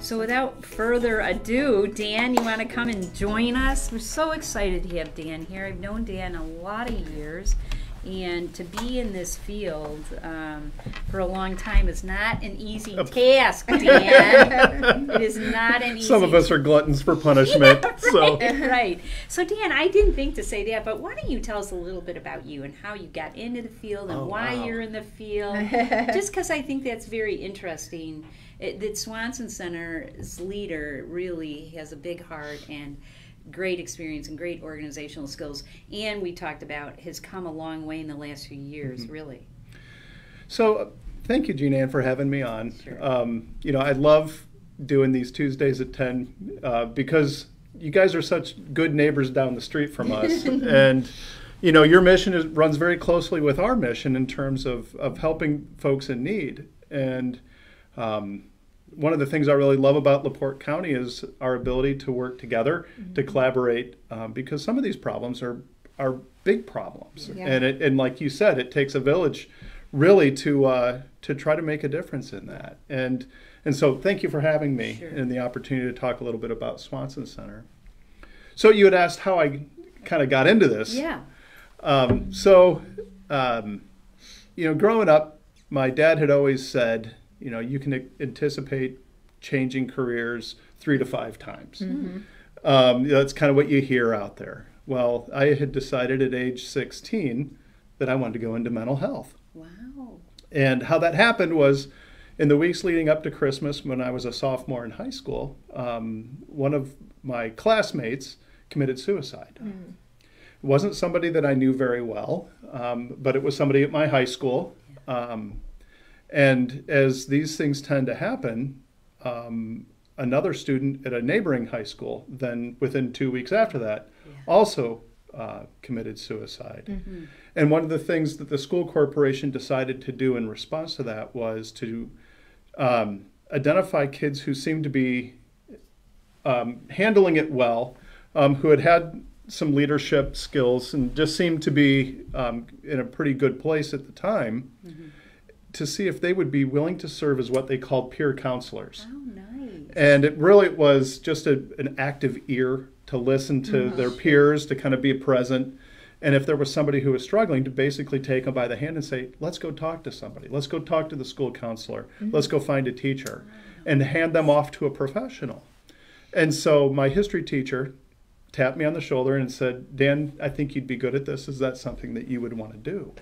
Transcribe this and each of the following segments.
So without further ado, Dan, you want to come and join us? We're so excited to have Dan here. I've known Dan a lot of years, and to be in this field for a long time is not an easy task, Dan. It is not an easy. Some of us are gluttons for punishment. Yeah, right, so. Right. So Dan, I didn't think to say that, but why don't you tell us a little bit about you and how you got into the field and why you're in the field? Just because I think that's very interesting. The Swanson Center's leader really has a big heart and great experience and great organizational skills, and we talked about has come a long way in the last few years, really. So thank you, Jean Ann, for having me on. Sure. I love doing these Tuesdays at 10 because you guys are such good neighbors down the street from us. And, your mission runs very closely with our mission in terms of helping folks in need. And one of the things I really love about LaPorte County is our ability to work together, to collaborate, because some of these problems are big problems. Yeah. And like you said, it takes a village really to try to make a difference in that. And so thank you for having me and the opportunity to talk a little bit about Swanson Center. So you had asked how I kind of got into this. Yeah. Growing up, my dad had always said, you can anticipate changing careers 3 to 5 times. Mm-hmm. That's kind of what you hear out there. Well, I had decided at age 16 that I wanted to go into mental health. Wow. And how that happened was in the weeks leading up to Christmas when I was a sophomore in high school, one of my classmates committed suicide. Mm. It wasn't somebody that I knew very well, but it was somebody at my high school. And as these things tend to happen, another student at a neighboring high school, then within 2 weeks after that, also committed suicide. Mm-hmm. And one of the things that the school corporation decided to do in response to that was to identify kids who seemed to be handling it well, who had some leadership skills and just seemed to be in a pretty good place at the time. Mm-hmm. To see if they would be willing to serve as what they called peer counselors. Oh, nice. And it really was just an active ear to listen to their peers, to kind of be present. And if there was somebody who was struggling, to basically take them by the hand and say, let's go talk to somebody. Let's go talk to the school counselor. Mm-hmm. Let's go find a teacher. And hand them off to a professional. And so my history teacher tapped me on the shoulder and said, Dan, I think you'd be good at this. Is that something that you would want to do?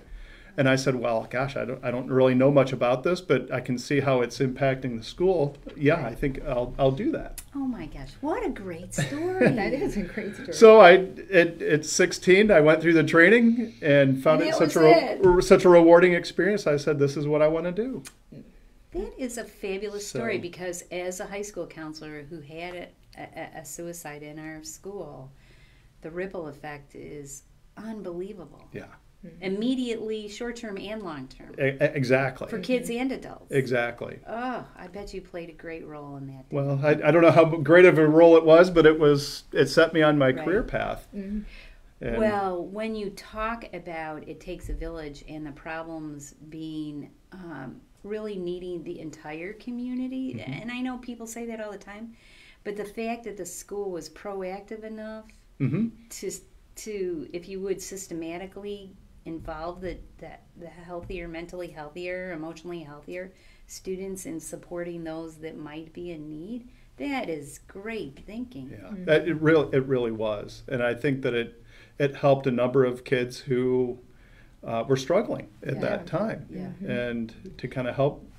And I said, well, gosh, I don't really know much about this, but I can see how it's impacting the school. Yeah, I think I'll do that. Oh my gosh, what a great story. That is a great story. So at 16, I went through the training and found it such a rewarding experience. I said, this is what I want to do. That is a fabulous story because as a high school counselor who had a suicide in our school, the ripple effect is unbelievable. Yeah. Immediately, short-term and long-term. Exactly. For kids and adults. Exactly. Oh, I bet you played a great role in that. Well, I don't know how great of a role it was, but it set me on my career path. Mm-hmm. Well, when you talk about it takes a village and the problems being really needing the entire community, mm-hmm. and I know people say that all the time, but the fact that the school was proactive enough mm-hmm. to, if you would, systematically involve the healthier, mentally healthier, emotionally healthier students in supporting those that might be in need, that is great thinking. Yeah, mm-hmm. It really was. And I think that it helped a number of kids who were struggling at that time. Yeah. And to kind of help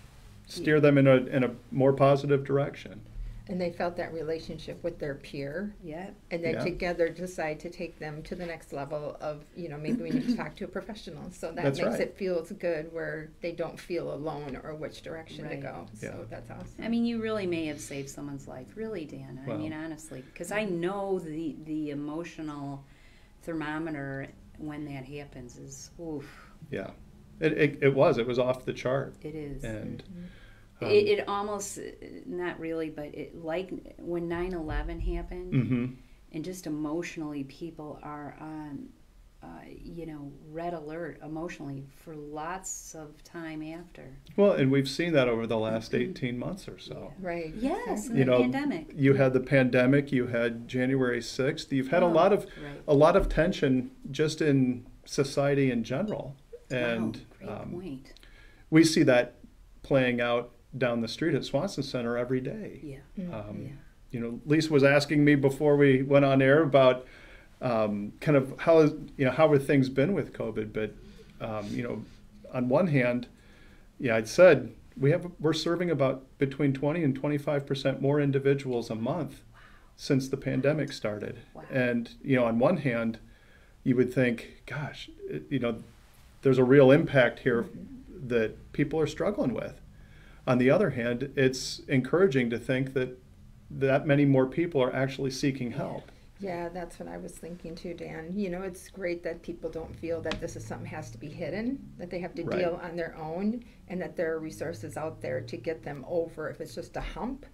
steer them in a more positive direction. And they felt that relationship with their peer. Yeah. And then together decide to take them to the next level of, maybe we need to talk to a professional. So that makes it feels good where they don't feel alone or which direction to go. So that's awesome. I mean, you really may have saved someone's life. Really, Dan. I mean, honestly. Because I know the emotional thermometer when that happens is, oof. Yeah. It was off the chart. It is. And... Mm-hmm. It almost, not really, but like when 9/11 happened, mm-hmm. and just emotionally people are on red alert emotionally for lots of time after. Well, and we've seen that over the last 18 months or so. Yeah. Right. Yes, and the pandemic. You had the pandemic, you had January 6th. You've had a lot of tension just in society in general. And great point. We see that playing out down the street at Swanson Center every day. Yeah. Lisa was asking me before we went on air about kind of how have things been with COVID, but on one hand, I'd said we're serving about between 20 and 25% more individuals a month since the pandemic started. Wow. And on one hand, you would think, gosh, there's a real impact here that people are struggling with. On the other hand, it's encouraging to think that many more people are actually seeking help. Yeah, that's what I was thinking too, Dan. It's great that people don't feel that this is something that has to be hidden, that they have to deal on their own, and that there are resources out there to get them over if it's just a hump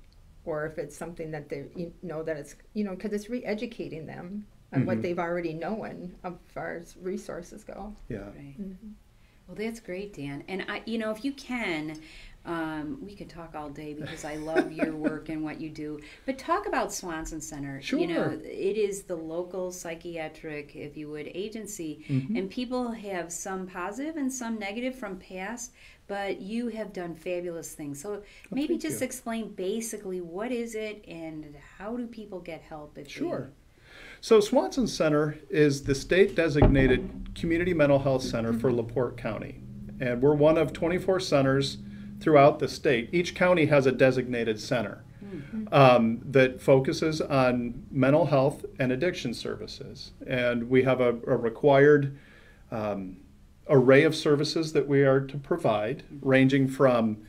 or if it's something that they that it's, because it's re-educating them on what they've already known as far as resources go. Yeah. Right. Well, that's great, Dan. And if you can, we could talk all day because I love your work and what you do. But talk about Swanson Center. Sure. It is the local psychiatric, if you would, agency. And people have some positive and some negative from past, but you have done fabulous things. So maybe just explain basically what is it and how do people get help? Sure. So Swanson Center is the state-designated community mental health center for LaPorte County. And we're one of 24 centers throughout the state. Each county has a designated center that focuses on mental health and addiction services. And we have a required array of services that we are to provide, ranging from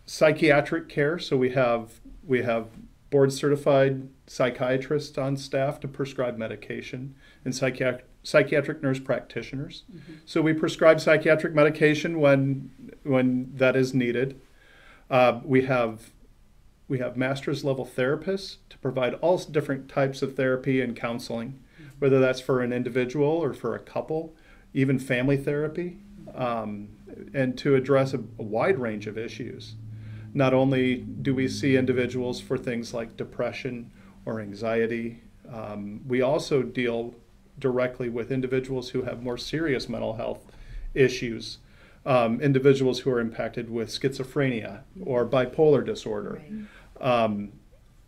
psychiatric care. So we have board-certified psychiatrists on staff to prescribe medication, and psychiatric nurse practitioners. So we prescribe psychiatric medication when that is needed. We have master's level therapists to provide all different types of therapy and counseling, whether that's for an individual or for a couple, even family therapy, and to address a wide range of issues. Not only do we see individuals for things like depression or anxiety, we also deal directly with individuals who have more serious mental health issues, individuals who are impacted with schizophrenia or bipolar disorder.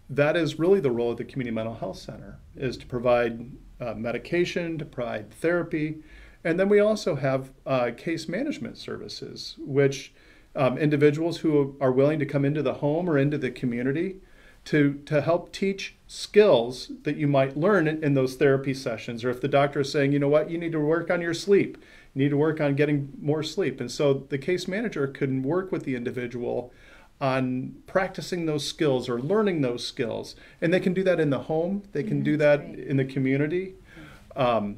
That is really the role of the Community Mental Health Center, is to provide medication, to provide therapy, and then we also have case management services, which individuals who are willing to come into the home or into the community to help teach skills that you might learn in those therapy sessions. Or if the doctor is saying, you need to work on your sleep, you need to work on getting more sleep. And so the case manager can work with the individual on practicing those skills or learning those skills. And they can do that in the home, they can do that in the community. And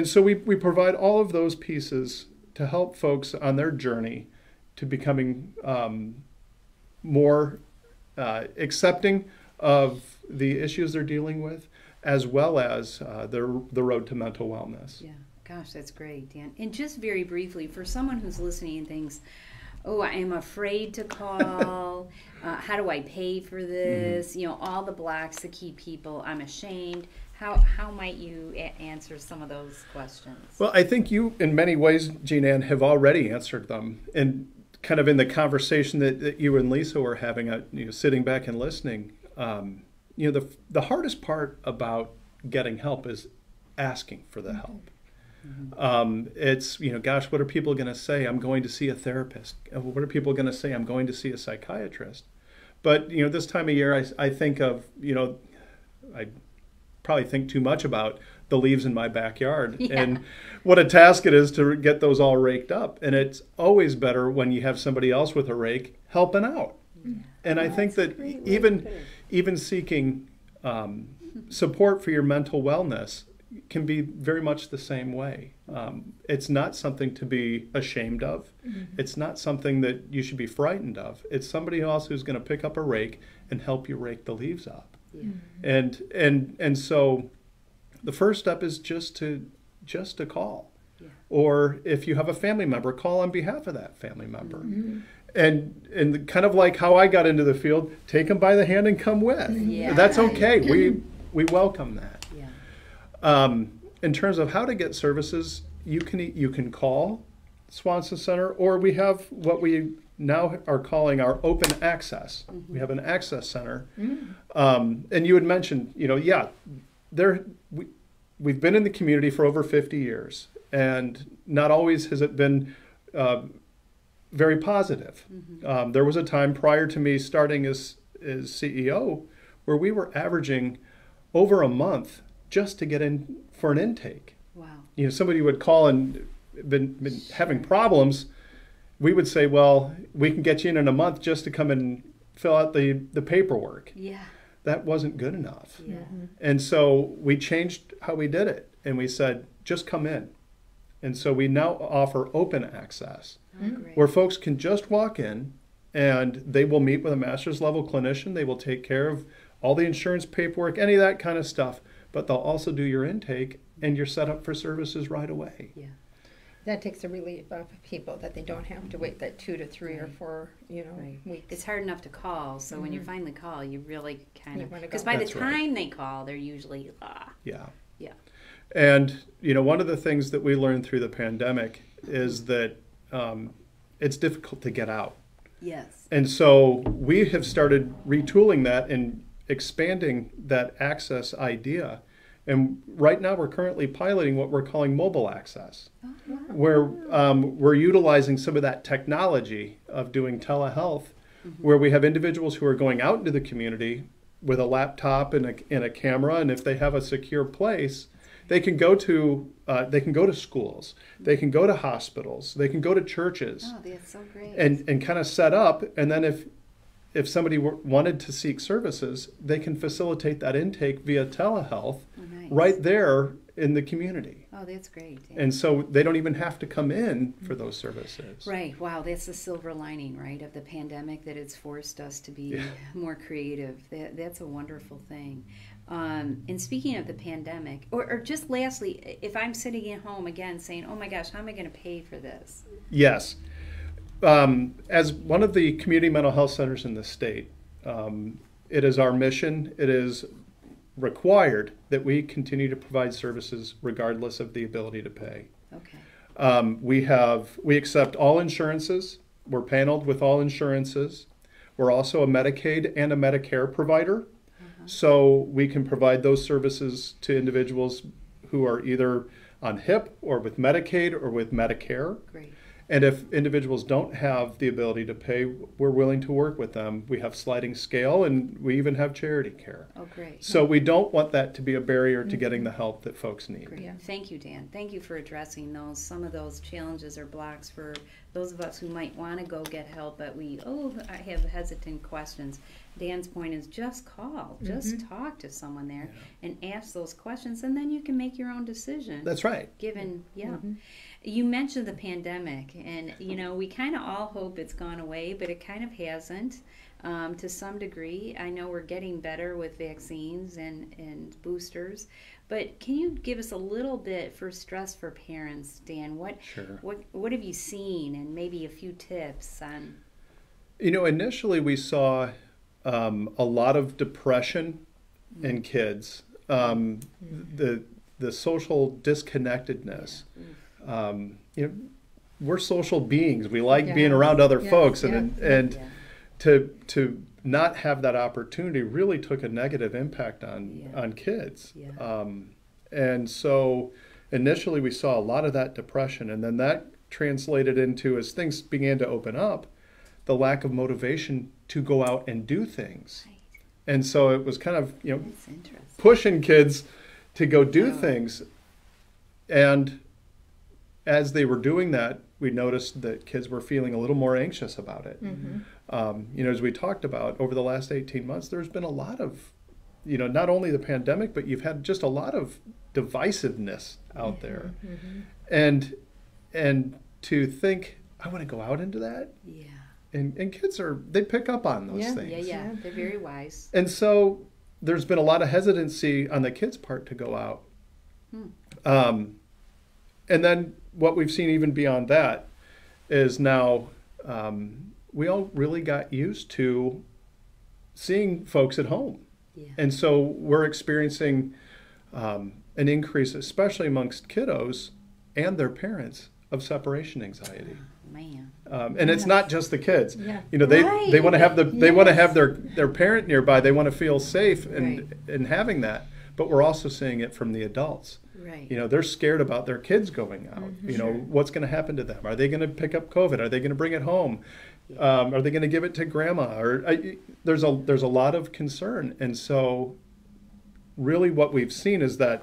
so we provide all of those pieces to help folks on their journey to becoming more accepting of the issues they're dealing with, as well as the road to mental wellness. Yeah, gosh, that's great, Dan. And just very briefly, for someone who's listening and thinks, oh, I am afraid to call, how do I pay for this? All the blocks that keep people, I'm ashamed. How might you answer some of those questions? Well, I think you, in many ways, Jean Ann, have already answered them. And kind of in the conversation that you and Lisa were having, sitting back and listening, the hardest part about getting help is asking for the help. It's, gosh, what are people going to say? I'm going to see a therapist. What are people going to say? I'm going to see a psychiatrist. But, this time of year, I think of, I probably think too much about the leaves in my backyard and what a task it is to get those all raked up. And it's always better when you have somebody else with a rake helping out. And I think that even seeking support for your mental wellness can be very much the same way. It's not something to be ashamed of. It's not something that you should be frightened of. It's somebody else who's going to pick up a rake and help you rake the leaves up. And so the first step is just to call. Yeah. Or if you have a family member, call on behalf of that family member. And kind of like how I got into the field, take them by the hand and come with. Yeah. That's okay. We welcome that. Yeah. In terms of how to get services, you can call Swanson Center, or we have what we now are calling our open access. We have an access center. And you had mentioned, we've been in the community for over 50 years, and not always has it been very positive. There was a time prior to me starting as CEO where we were averaging over a month just to get in for an intake. Wow. Somebody would call and been having problems. We would say, well, we can get you in a month just to come and fill out the paperwork. Yeah. That wasn't good enough. Yeah. And so we changed how we did it, and we said, just come in. And so we now offer open access, Great. where folks can just walk in and they will meet with a master's level clinician. They will take care of all the insurance paperwork, any of that kind of stuff, but they'll also do your intake, and you're set up for services right away. Yeah. That takes a relief off of people, that they don't have to wait that 2 to 3 or 4, Right. weeks. It's hard enough to call, so when you finally call, you really kind You of, wanna go. because by the That's right. time they call, they're usually Yeah. yeah. And, one of the things that we learned through the pandemic is that it's difficult to get out. Yes. And so we have started retooling that and expanding that access idea. And right now we're currently piloting what we're calling mobile access, where we're utilizing some of that technology of doing telehealth, where we have individuals who are going out into the community with a laptop and a camera, and if they have a secure place, they can go to schools, they can go to hospitals, they can go to churches, Oh, that's so great. and kind of set up. And then if somebody wanted to seek services, they can facilitate that intake via telehealth Nice. right there in the community. Oh, that's great. Yeah. And so they don't even have to come in for those services. Right. Wow. That's the silver lining, right, of the pandemic, that it's forced us to be more creative. That's a wonderful thing. And speaking of the pandemic, or just lastly, if I'm sitting at home again saying, oh my gosh, how am I going to pay for this? Yes. As one of the community mental health centers in the state, it is our mission, it is required that we continue to provide services regardless of the ability to pay. Okay. We accept all insurances. We're paneled with all insurances. We're also a Medicaid and a Medicare provider. So we can provide those services to individuals who are either on HIP or with Medicaid or with Medicare. Great. And if individuals don't have the ability to pay, we're willing to work with them. We have sliding scale, and we even have charity care. Oh, great. So we don't want that to be a barrier to getting the help that folks need. Great. Yeah. Thank you, Dan. Thank you for addressing some of those challenges or blocks for those of us who might want to go get help, but I have hesitant questions. Dan's point is just call, just talk to someone there and ask those questions, and then you can make your own decision. That's right. Given, You mentioned the pandemic, and we kind of all hope it's gone away, but it kind of hasn't. To some degree, I know we're getting better with vaccines and boosters, but can you give us a little bit for stress for parents, Dan? Sure. What have you seen, and maybe a few tips on? Initially we saw a lot of depression in kids, the social disconnectedness. We're social beings. We like being around other folks, and to not have that opportunity really took a negative impact on kids. Yeah. And so initially we saw a lot of that depression, and then that translated into, as things began to open up, the lack of motivation to go out and do things. Right. And so it was kind of, That's interesting. pushing kids to go do things. And as they were doing that, we noticed that kids were feeling a little more anxious about it. As we talked about, over the last 18 months, there's been a lot of, not only the pandemic, but you've had just a lot of divisiveness out there. And to think, I want to go out into that? Yeah. And kids they pick up on those things. Yeah. They're very wise. And so there's been a lot of hesitancy on the kids' part to go out And then what we've seen even beyond that is now we all really got used to seeing folks at home. Yeah. And so we're experiencing an increase, especially amongst kiddos and their parents, of separation anxiety. Man. And it's not just the kids. Yeah. You know, they Right. want to have they want to Yes. have their parent nearby. They want to feel safe Right. in having that. But we're also seeing it from the adults. Right. You know, they're scared about their kids going out. You know, what's going to happen to them? Are they going to pick up COVID? Are they going to bring it home? Are they going to give it to grandma? There's a lot of concern, and so really what we've seen is that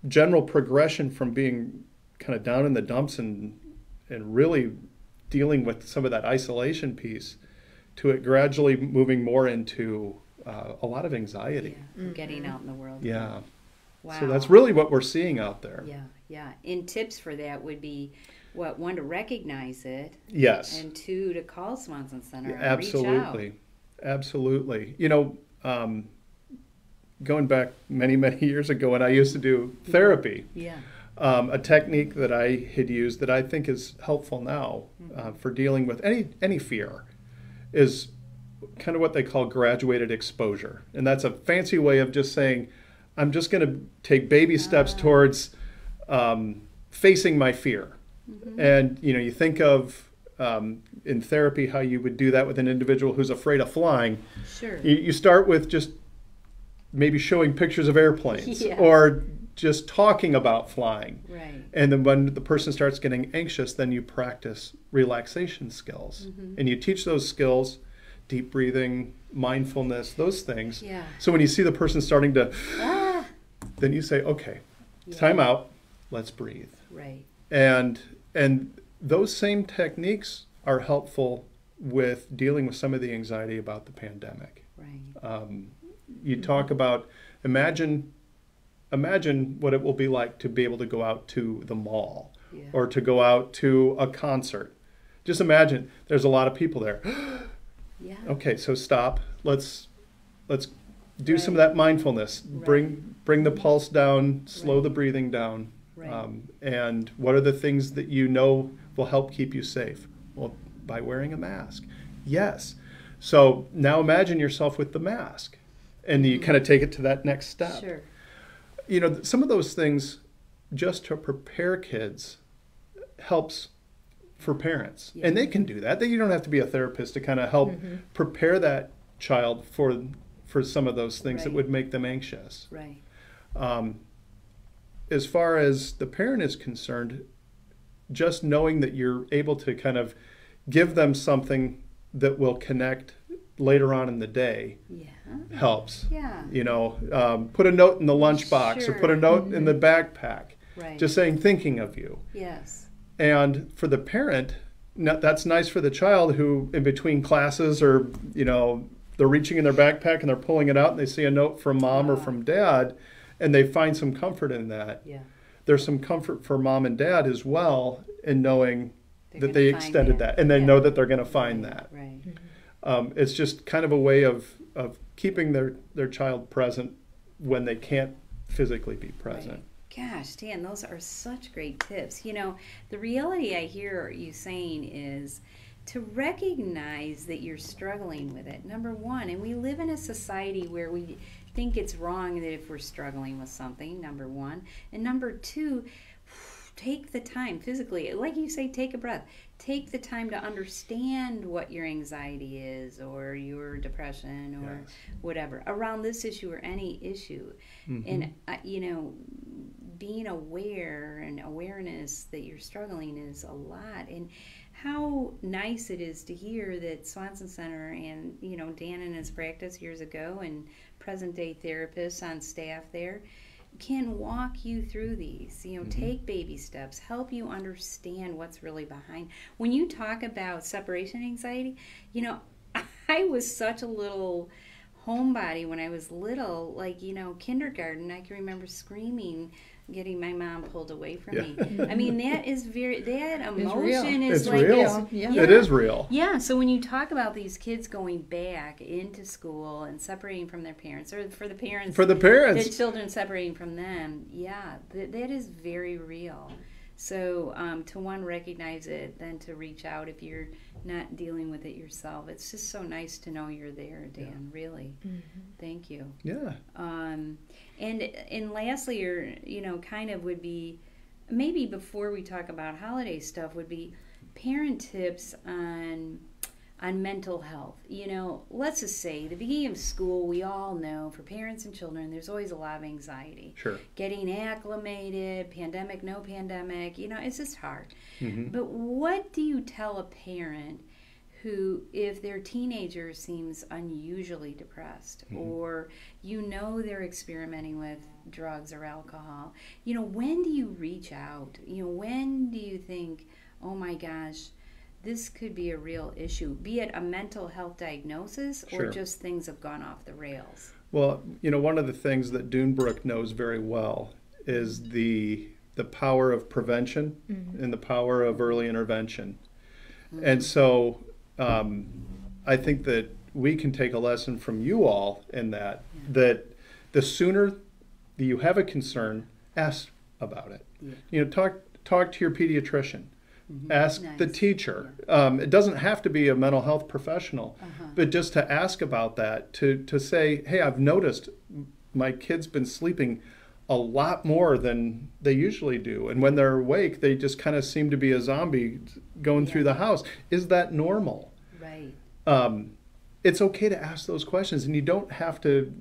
general progression from being kind of down in the dumps and really dealing with some of that isolation piece to it gradually moving more into a lot of anxiety. Yeah. Getting out in the world. Yeah. Wow. So that's really what we're seeing out there. Yeah, yeah. And tips for that would be, one, to recognize it, Yes. and two, to call Swanson Center and Absolutely. reach Absolutely. You know, going back many, many years ago when I used to do therapy, out. Yeah. a technique that I had used that I think is helpful now for dealing with any fear is kind of what they call graduated exposure. And that's a fancy way of just saying, I'm just going to take baby steps towards facing my fear. And, you know, you think of in therapy how you would do that with an individual who's afraid of flying. Sure. You start with just maybe showing pictures of airplanes Yeah. or just talking about flying. Right. And then when the person starts getting anxious, then you practice relaxation skills. And you teach those skills, deep breathing, mindfulness, those things. Yeah. So when you see the person starting to, Ah. then you say, okay, Yeah. time out, let's breathe. Right. And those same techniques are helpful with dealing with some of the anxiety about the pandemic. Right. You talk about imagine what it will be like to be able to go out to the mall Yeah. or to go out to a concert. Just imagine there's a lot of people there. Yeah. Okay, so stop. Let's do some of that mindfulness. Right. Bring the pulse down, slow Right. the breathing down. Right. And what are the things that you know will help keep you safe? Well, by wearing a mask. Yes. So now imagine yourself with the mask, and you kind of take it to that next step. Sure. You know, some of those things, just to prepare kids, helps for parents. Yeah. And they can do that. You don't have to be a therapist to kind of help prepare that child for some of those things that Right. would make them anxious. Right. As far as the parent is concerned, just knowing that you're able to kind of give them something that will connect later on in the day Yeah. helps. Yeah. You know, put a note in the lunchbox or put a Sure. note in the backpack, Right. just saying thinking of you. Yes. And for the parent, that's nice for the child who in between classes or, you know, they're reaching in their backpack and they're pulling it out and they see a note from mom or from dad and they find some comfort in that. Yeah. There's some comfort for mom and dad as well in knowing They're that gonna they find extended that and they Yeah. know that they're going to find that. Right. It's just kind of a way of keeping their child present when they can't physically be present. Right. Gosh, Dan, those are such great tips. You know, the reality I hear you saying is to recognize that you're struggling with it, number one. And we live in a society where we think it's wrong that if we're struggling with something, number one. And number two, take the time physically, like you say, take a breath. Take the time to understand what your anxiety is or your depression or Yes. whatever around this issue or any issue. And, you know, being aware and awareness that you're struggling is a lot. And how nice it is to hear that Swanson Center and, you know, Dan in his practice years ago and present day therapists on staff there can walk you through these, you know, take baby steps, help you understand what's really behind. When you talk about separation anxiety, you know, I was such a little homebody when I was little, like, you know, kindergarten, I can remember screaming getting my mom pulled away from Yeah. me. I mean, that emotion real. is It's like real. Yeah. It is real. Yeah, so when you talk about these kids going back into school and separating from their parents, or for the parents, the children separating from them, yeah, that is very real. So to one, recognize it, then to reach out if you're not dealing with it yourself. It's just so nice to know you're there, Dan, really. Thank you. Yeah. And lastly, or kind of would be, maybe before we talk about holiday stuff, would be parent tips on mental health. Let's just say the beginning of school, we all know for parents and children, there's always a lot of anxiety. Sure. Getting acclimated, pandemic, no pandemic, it's just hard. Mm-hmm. But what do you tell a parent who, if their teenager seems unusually depressed, or they're experimenting with drugs or alcohol, when do you reach out? When do you think, oh my gosh, this could be a real issue, be it a mental health diagnosis or Sure. just things have gone off the rails? Well, one of the things that Dunebrook knows very well is the power of prevention and the power of early intervention. And so I think that we can take a lesson from you all in that the sooner that you have a concern, ask about it. Yeah. Talk to your pediatrician. Ask Nice. the teacher. It doesn't have to be a mental health professional, but just to ask about that, to say, hey, I've noticed my kid's been sleeping a lot more than they usually do. And when they're awake, they just kind of seem to be a zombie going through the house. Is that normal? Right. It's okay to ask those questions, and you don't have to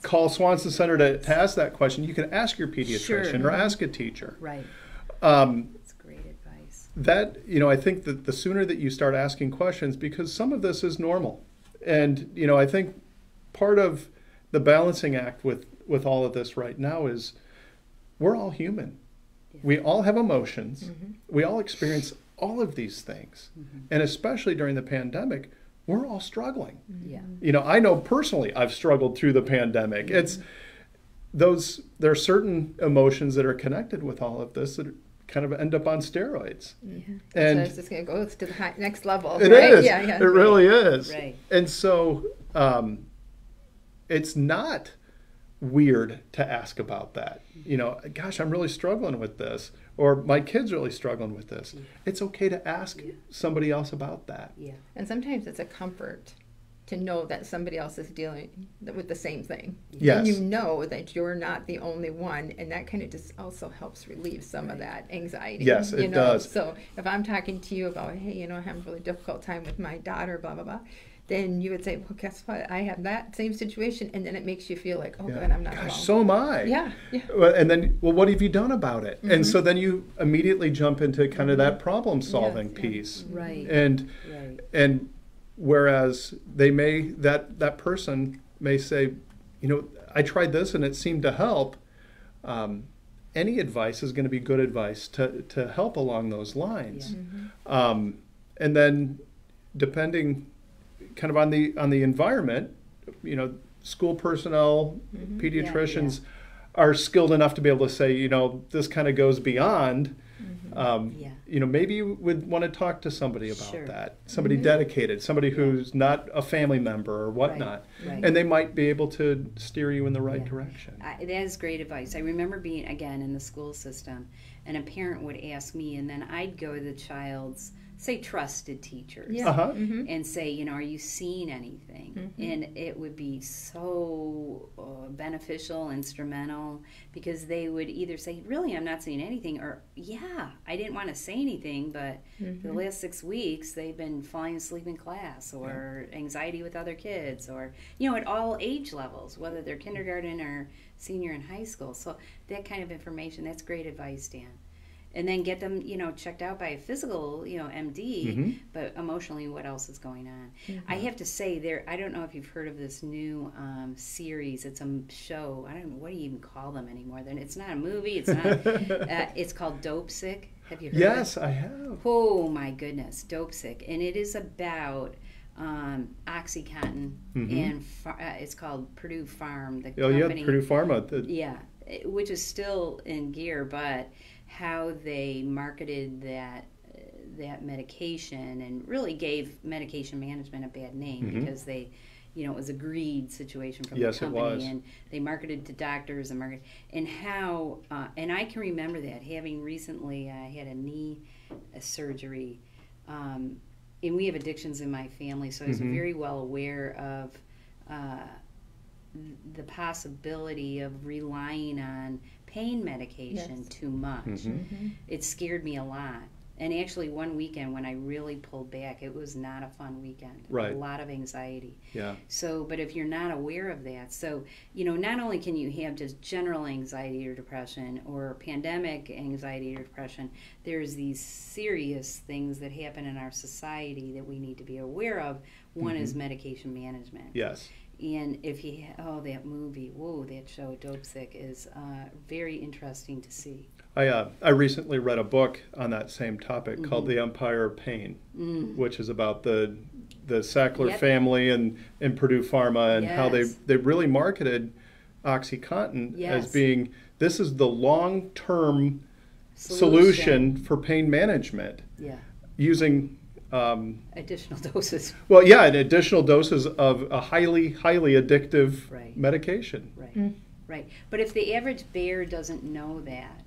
call Swanson Center to ask that question. You can ask your pediatrician or ask a teacher. Right. That's great advice. That, I think that the sooner that you start asking questions, because some of this is normal. And, I think part of the balancing act with all of this right now is we're all human. Yeah. We all have emotions. We all experience all of these things. And especially during the pandemic, we're all struggling. Yeah. I know personally I've struggled through the pandemic. There are certain emotions that are connected with all of this that kind of end up on steroids. And so it's just going to go to the next level. It right? is. Yeah. It really is. Right. And so it's not weird to ask about that. Gosh, I'm really struggling with this, or my kid's really struggling with this. It's okay to ask somebody else about that. Yeah. And sometimes it's a comfort to know that somebody else is dealing with the same thing. Yes. And you know that you're not the only one, and that kind of just also helps relieve some of that anxiety. Yes, it does. So if I'm talking to you about, hey, I'm having a really difficult time with my daughter, blah, blah, blah, then you would say, well, guess what? I have that same situation, and then it makes you feel like, oh, good, I'm not alone. Gosh, so am I. Yeah. And then, well, what have you done about it? And so then you immediately jump into kind of that problem-solving piece. Right. And whereas that person may say, I tried this and it seemed to help. Any advice is going to be good advice to help along those lines. And then depending kind of on the environment, school personnel, pediatricians are skilled enough to be able to say, this kind of goes beyond. Maybe you would want to talk to somebody about that, somebody dedicated, somebody who's not a family member or whatnot, and they might be able to steer you in the right direction. That is great advice. I remember being, again, in the school system, and a parent would ask me, and then I'd go to the child's, say, trusted teachers and say, are you seeing anything? And it would be so beneficial, instrumental, because they would either say, really, I'm not seeing anything, or, I didn't want to say anything, but for the last 6 weeks, they've been falling asleep in class, or anxiety with other kids, or, at all age levels, whether they're kindergarten or senior in high school. So that kind of information, that's great advice, Dan. And then get them, checked out by a physical, MD, but emotionally, what else is going on? I have to say, I don't know if you've heard of this new series. It's a show. I don't know, what do you even call them anymore? Then it's not a movie. It's not. It's called Dope Sick. Have you heard of it? Yes, I have. Oh, my goodness. Dope Sick. And it is about OxyContin, and it's called Purdue Farm, the company. Purdue Pharma. which is still in gear, but how they marketed that medication and really gave medication management a bad name because they, it was a greed situation from the company, it was. And they marketed to doctors and how and I can remember that, having recently had a knee surgery, and we have addictions in my family, so I was very well aware of the possibility of relying on pain medication too much. It scared me a lot. And actually, one weekend when I really pulled back, it was not a fun weekend. Right. A lot of anxiety. Yeah. So, but if you're not aware of that, so, not only can you have just general anxiety or depression or pandemic anxiety or depression, there's these serious things that happen in our society that we need to be aware of. One is medication management. Yes. And if you, that movie, that show, Dope Sick, is very interesting to see. I recently read a book on that same topic called The Empire of Pain, which is about the Sackler family and Purdue Pharma and how they really marketed OxyContin as being, this is the long-term solution for pain management using additional doses. Well, yeah, and additional doses of a highly addictive medication. Right. But if the average bear doesn't know that,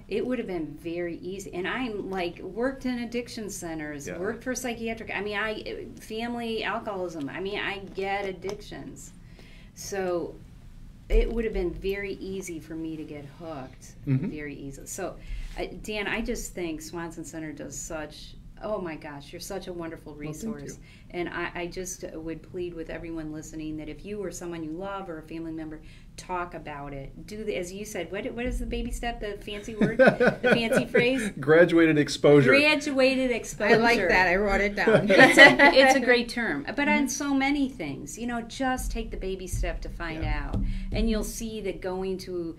it would have been very easy. And I'm worked in addiction centers, worked for psychiatric. Family alcoholism. I get addictions, so it would have been very easy for me to get hooked, very easily. So, Dan, I just think Swanson Center does such. Oh my gosh, you're such a wonderful resource. And I just would plead with everyone listening that if you or someone you love or a family member, talk about it. Do the, as you said, what is the baby step, the fancy word, the fancy phrase? Graduated exposure. Graduated exposure. I like that. I wrote it down. It's a great term. But on so many things, just take the baby step to find out. And you'll see that going to,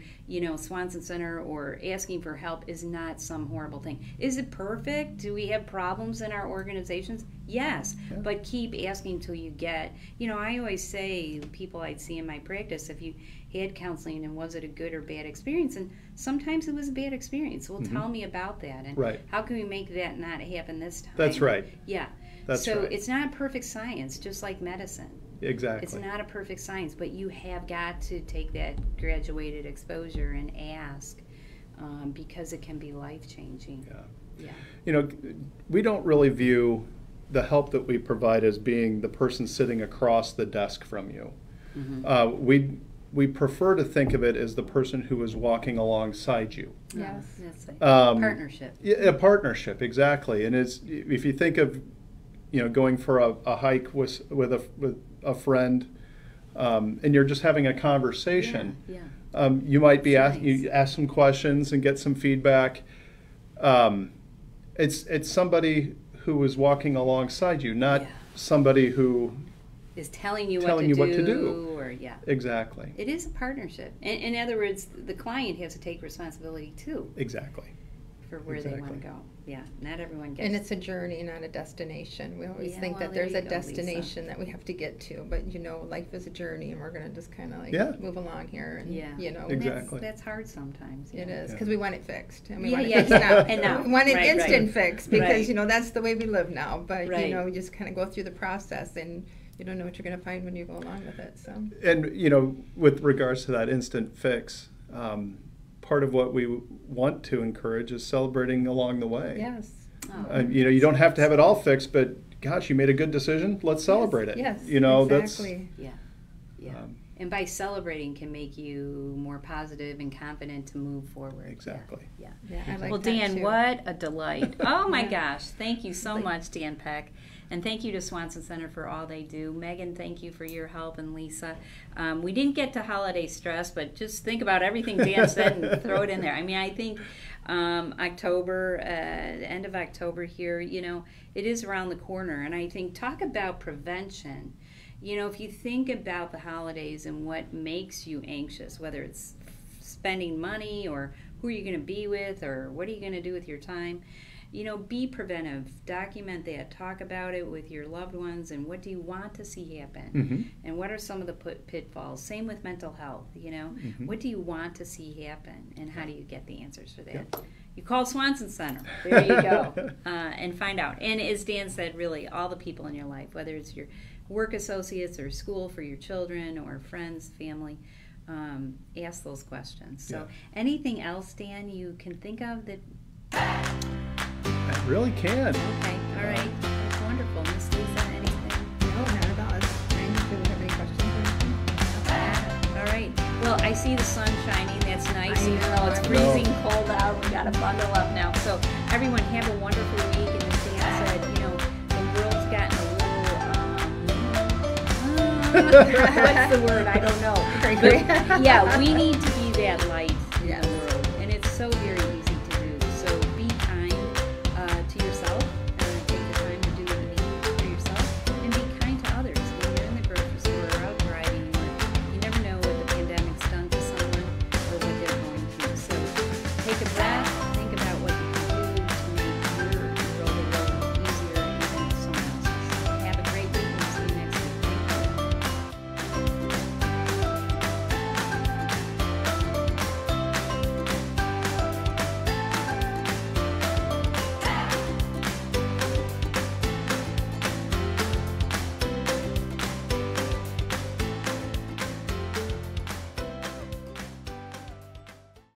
Swanson Center or asking for help is not some horrible thing. Is it perfect? Do we have problems in our organizations? Yes. But keep asking till you get, I always say, people I'd see in my practice, if you had counseling and was it a good or bad experience, and sometimes it was a bad experience. Well, tell me about that, and how can we make that not happen this time? That's right. Yeah. So it's not a perfect science, just like medicine. Exactly. It's not a perfect science, but you have got to take that graduated exposure and ask, because it can be life-changing. Yeah. We don't really view the help that we provide as being the person sitting across the desk from you. We prefer to think of it as the person who is walking alongside you. Yes, that's a partnership. A partnership, exactly. And if you think of, going for a hike with a friend, and you're just having a conversation, you might be you ask some questions and get some feedback. It's somebody who is walking alongside you, not somebody who is telling you what to do. Or exactly. It is a partnership. In other words, the client has to take responsibility too. Exactly. For where they want to go. Yeah, not everyone gets. And it's a journey, not a destination. We always think that there's a destination that we have to get to, but life is a journey, and we're going to just kind of move along here. And, exactly. That's hard sometimes. It is, because we want it fixed. And we want it fixed now. We want it instant fix, because that's the way we live now. But you just kind of go through the process, and you don't know what you're going to find when you go along with it. So. And with regards to that instant fix. Part of what we want to encourage is celebrating along the way. Yes. You don't have to have it all fixed, but gosh, you made a good decision. Let's celebrate it. Yes. Exactly. Yeah. And by celebrating can make you more positive and confident to move forward. Exactly. Yeah. I like well, that Dan, too. What a delight. Oh my gosh. Thank you so much, Dan Peck. And thank you to Swanson Center for all they do. Megan, thank you for your help, and Lisa. We didn't get to holiday stress, but just think about everything Dan said and throw it in there. I think October, end of October here, it is around the corner. And I think talk about prevention. If you think about the holidays and what makes you anxious, whether it's spending money or who are you going to be with, or what are you going to do with your time. Be preventive. Document that. Talk about it with your loved ones, and what do you want to see happen? And what are some of the pitfalls? Same with mental health, What do you want to see happen, and how do you get the answers for that? Yeah. You call Swanson Center. There you go. And find out. And as Dan said, really, all the people in your life, whether it's your work associates or school for your children or friends, family, ask those questions. So anything else, Dan, you can think of that... I really can. Okay, all right. That's wonderful. Miss Lisa, anything? No, not at all. Do we have any questions? All right. Well, I see the sun shining. That's nice. Even though it's freezing cold out, we got to bundle up now. So everyone, have a wonderful week. And as Dan said, the world's gotten a little, what's the word? I don't know. But, yeah, we need to be that light